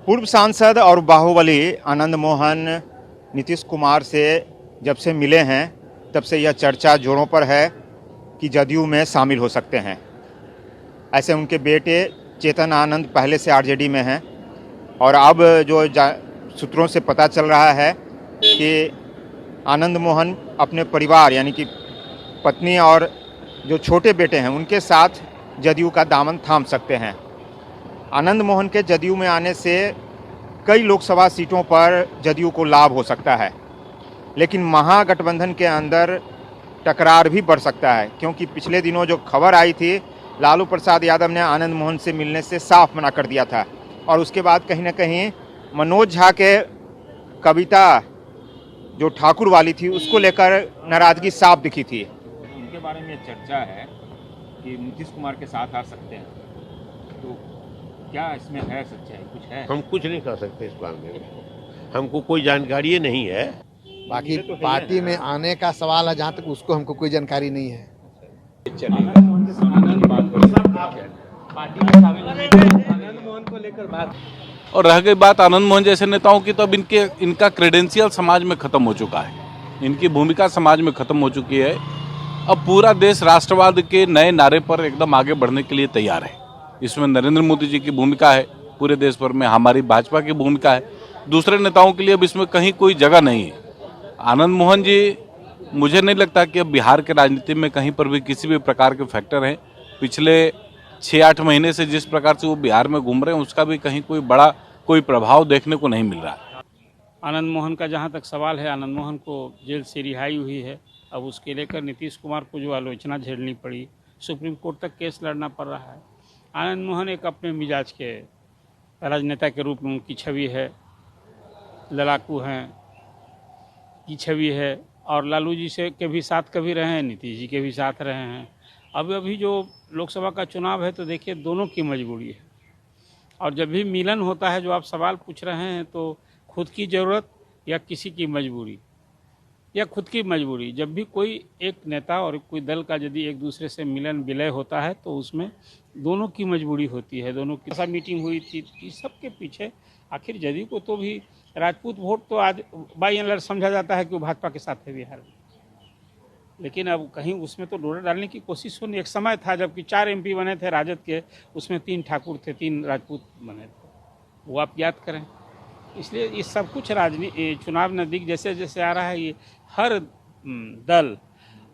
पूर्व सांसद और बाहुबली आनंद मोहन नीतीश कुमार से जब से मिले हैं तब से यह चर्चा जोरों पर है कि जदयू में शामिल हो सकते हैं। ऐसे उनके बेटे चेतन आनंद पहले से आरजेडी में हैं और अब जो सूत्रों से पता चल रहा है कि आनंद मोहन अपने परिवार यानी कि पत्नी और जो छोटे बेटे हैं उनके साथ जदयू का दामन थाम सकते हैं। आनंद मोहन के जदयू में आने से कई लोकसभा सीटों पर जदयू को लाभ हो सकता है, लेकिन महागठबंधन के अंदर टकरार भी बढ़ सकता है, क्योंकि पिछले दिनों जो खबर आई थी लालू प्रसाद यादव ने आनंद मोहन से मिलने से साफ मना कर दिया था और उसके बाद कहीं ना कहीं मनोज झा के कविता जो ठाकुर वाली थी उसको लेकर नाराजगी साफ दिखी थी। उनके बारे में चर्चा है कि नीतीश कुमार के साथ आ सकते हैं, तो क्या इसमें है सच्चाई? कुछ है? हम कुछ नहीं कर सकते इस मामले में, हमको कोई जानकारी नहीं है। बाकी तो पार्टी में आने का सवाल है, जहाँ तक उसको हमको कोई जानकारी नहीं है। और रह गई बात आनंद मोहन जैसे नेताओं की, तो अब इनका क्रेडेंशियल समाज में खत्म हो चुका है, इनकी भूमिका समाज में खत्म हो चुकी है। अब पूरा देश राष्ट्रवाद के नए नारे पर एकदम आगे बढ़ने के लिए तैयार है। इसमें नरेंद्र मोदी जी की भूमिका है, पूरे देश भर में हमारी भाजपा की भूमिका है, दूसरे नेताओं के लिए अब इसमें कहीं कोई जगह नहीं है। आनंद मोहन जी, मुझे नहीं लगता कि अब बिहार के राजनीति में कहीं पर भी किसी भी प्रकार के फैक्टर हैं। पिछले 6-8 महीने से जिस प्रकार से वो बिहार में घूम रहे हैं उसका भी कहीं कोई बड़ा कोई प्रभाव देखने को नहीं मिल रहा है। आनंद मोहन का जहाँ तक सवाल है, आनंद मोहन को जेल से रिहाई हुई है। अब उसके लेकर नीतीश कुमार को जो आलोचना झेलनी पड़ी, सुप्रीम कोर्ट तक केस लड़ना पड़ रहा है। आनंद मोहन एक अपने मिजाज के राजनेता के रूप में उनकी छवि है, लड़ाकू हैं की छवि है और लालू जी से के भी साथ कभी रहे हैं, नीतीश जी के भी साथ रहे हैं। अभी जो लोकसभा का चुनाव है तो देखिए दोनों की मजबूरी है, और जब भी मिलन होता है, जो आप सवाल पूछ रहे हैं, तो खुद की ज़रूरत या किसी की मजबूरी या खुद की मजबूरी, जब भी कोई एक नेता और कोई दल का यदि एक दूसरे से मिलन विलय होता है तो उसमें दोनों की मजबूरी होती है। दोनों की ऐसा मीटिंग हुई थी, इस सब के पीछे आखिर जदयू को तो भी राजपूत वोट तो आज बाई एंड लार्ज समझा जाता है कि वो भाजपा के साथ है बिहार में, लेकिन अब कहीं उसमें तो डोरा डालने की कोशिश हो नहीं। एक समय था जबकि 4 MP बने थे राजद के, उसमें 3 ठाकुर थे, 3 राजपूत बने थे, वो आप याद करें। इसलिए ये सब कुछ राजनीति चुनाव नज़दीक जैसे जैसे आ रहा है, ये हर दल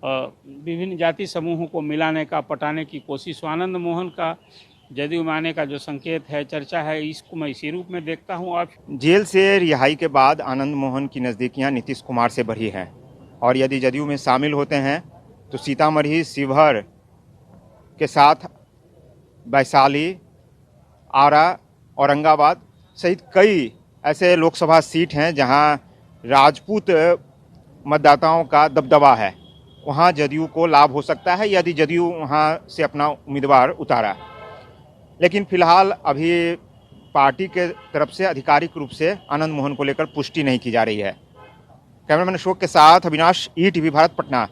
विभिन्न जाति समूहों को मिलाने का, पटाने की कोशिश। आनंद मोहन का जदयू में आने का जो संकेत है, चर्चा है, इसको मैं इसी रूप में देखता हूँ। और जेल से रिहाई के बाद आनंद मोहन की नज़दीकियां नीतीश कुमार से बढ़ी हैं और यदि जदयू में शामिल होते हैं तो सीतामढ़ी, शिवहर के साथ वैशाली, आरा, औरंगाबाद सहित कई ऐसे लोकसभा सीट हैं जहां राजपूत मतदाताओं का दबदबा है, वहां जदयू को लाभ हो सकता है यदि जदयू वहां से अपना उम्मीदवार उतारा। लेकिन फिलहाल अभी पार्टी के तरफ से आधिकारिक रूप से आनंद मोहन को लेकर पुष्टि नहीं की जा रही है। कैमरामैन अशोक के साथ अविनाश, ETV भारत, पटना।